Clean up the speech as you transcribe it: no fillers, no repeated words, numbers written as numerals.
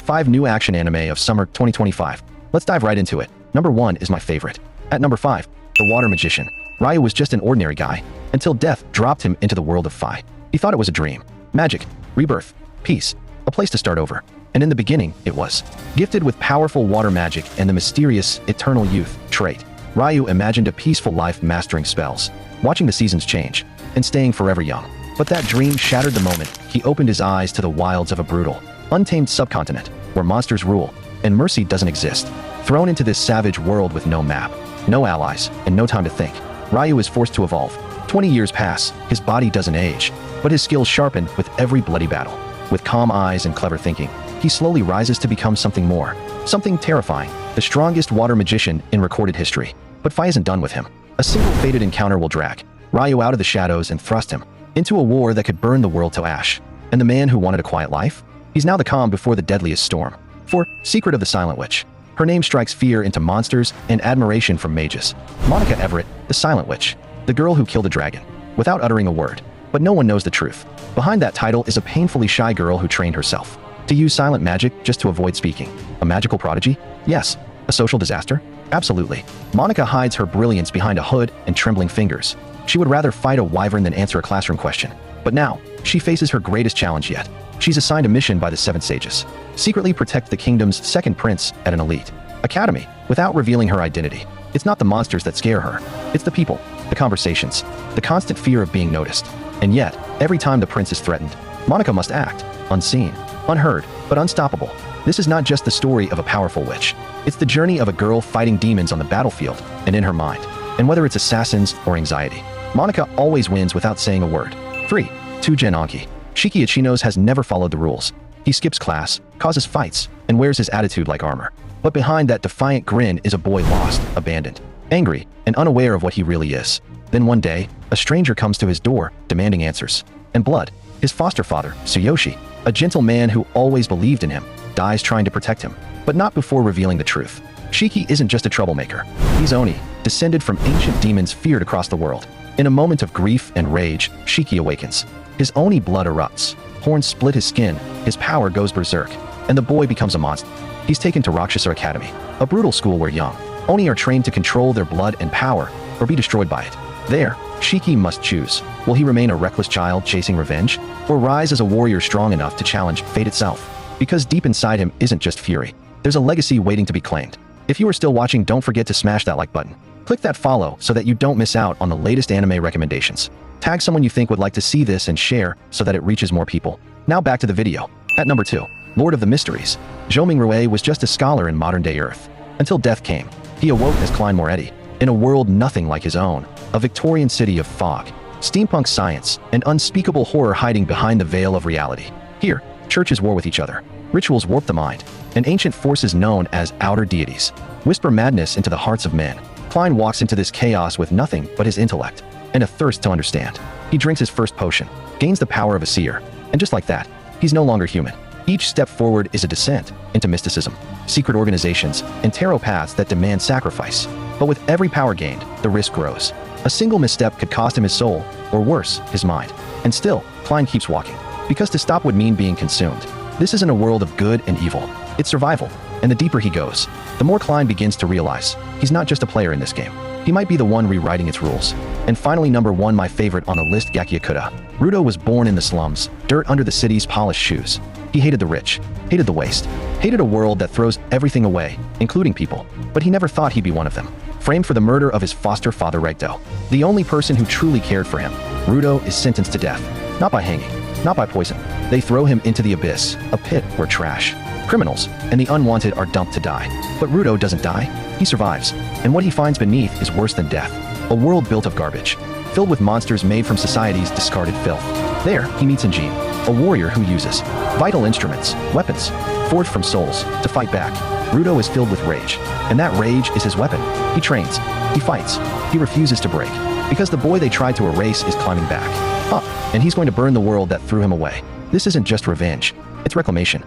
5 new action anime of summer 2025. Let's dive right into it. Number 1 is my favorite. At number 5, The Water Magician. Ryu was just an ordinary guy, until death dropped him into the world of Fi. He thought it was a dream. Magic, rebirth, peace, a place to start over. And in the beginning, it was. Gifted with powerful water magic and the mysterious, eternal youth trait, Ryu imagined a peaceful life mastering spells, watching the seasons change, and staying forever young. But that dream shattered the moment he opened his eyes to the wilds of a brutal, untamed subcontinent, where monsters rule, and mercy doesn't exist. Thrown into this savage world with no map, no allies, and no time to think, Ryu is forced to evolve. 20 years pass, his body doesn't age, but his skills sharpen with every bloody battle. With calm eyes and clever thinking, he slowly rises to become something more, something terrifying, the strongest water magician in recorded history. But Fi isn't done with him. A single fated encounter will drag Ryu out of the shadows and thrust him into a war that could burn the world to ash. And the man who wanted a quiet life? He's now the calm before the deadliest storm. For Secret of the Silent Witch. Her name strikes fear into monsters and admiration from mages. Monica Everett, the Silent Witch, the girl who killed a dragon, without uttering a word. But no one knows the truth. Behind that title is a painfully shy girl who trained herself to use silent magic just to avoid speaking. A magical prodigy? Yes. A social disaster? Absolutely. Monica hides her brilliance behind a hood and trembling fingers. She would rather fight a wyvern than answer a classroom question. But now, she faces her greatest challenge yet. She's assigned a mission by the Seven Sages. Secretly protect the kingdom's second prince at an elite academy, without revealing her identity. It's not the monsters that scare her. It's the people, the conversations, the constant fear of being noticed. And yet, every time the prince is threatened, Monica must act, unseen, unheard, but unstoppable. This is not just the story of a powerful witch. It's the journey of a girl fighting demons on the battlefield and in her mind. And whether it's assassins or anxiety, Monica always wins without saying a word. 3. Tougen Anki. Shiki Ichinos has never followed the rules. He skips class, causes fights, and wears his attitude like armor. But behind that defiant grin is a boy lost, abandoned, angry, and unaware of what he really is. Then one day, a stranger comes to his door, demanding answers. And Blood, his foster father, Tsuyoshi, a gentle man who always believed in him, dies trying to protect him, but not before revealing the truth. Shiki isn't just a troublemaker. He's Oni, descended from ancient demons feared across the world. In a moment of grief and rage, Shiki awakens. His Oni blood erupts. Horns split his skin, his power goes berserk, and the boy becomes a monster. He's taken to Rakshasa Academy, a brutal school where young Oni are trained to control their blood and power, or be destroyed by it. There, Shiki must choose. Will he remain a reckless child chasing revenge, or rise as a warrior strong enough to challenge fate itself? Because deep inside him isn't just fury. There's a legacy waiting to be claimed. If you are still watching, don't forget to smash that like button. Click that follow so that you don't miss out on the latest anime recommendations. Tag someone you think would like to see this and share so that it reaches more people. Now back to the video. At number 2, Lord of the Mysteries. Zhoming Rue was just a scholar in modern-day Earth. Until death came. He awoke as Klein Moretti, in a world nothing like his own. A Victorian city of fog, steampunk science, and unspeakable horror hiding behind the veil of reality. Here, churches war with each other. Rituals warp the mind, and ancient forces known as outer deities whisper madness into the hearts of men. Klein walks into this chaos with nothing but his intellect and a thirst to understand. He drinks his first potion, gains the power of a seer, and just like that, he's no longer human. Each step forward is a descent into mysticism, secret organizations, and tarot paths that demand sacrifice. But with every power gained, the risk grows. A single misstep could cost him his soul, or worse, his mind. And still, Klein keeps walking, because to stop would mean being consumed. This isn't a world of good and evil. It's survival. And the deeper he goes, the more Klein begins to realize he's not just a player in this game. He might be the one rewriting its rules. And finally, number 1, my favorite on the list, Gakyakura. Rudo was born in the slums, dirt under the city's polished shoes. He hated the rich, hated the waste, hated a world that throws everything away, including people. But he never thought he'd be one of them. Framed for the murder of his foster father Regdo, the only person who truly cared for him, Rudo is sentenced to death. Not by hanging, not by poison. They throw him into the abyss, a pit where trash, criminals, and the unwanted are dumped to die. But Rudo doesn't die. He survives. And what he finds beneath is worse than death. A world built of garbage, filled with monsters made from society's discarded filth. There, he meets Anjin, a warrior who uses vital instruments, weapons, forged from souls, to fight back. Rudo is filled with rage, and that rage is his weapon. He trains, he fights, he refuses to break, because the boy they tried to erase is climbing back up, and he's going to burn the world that threw him away. This isn't just revenge, it's reclamation.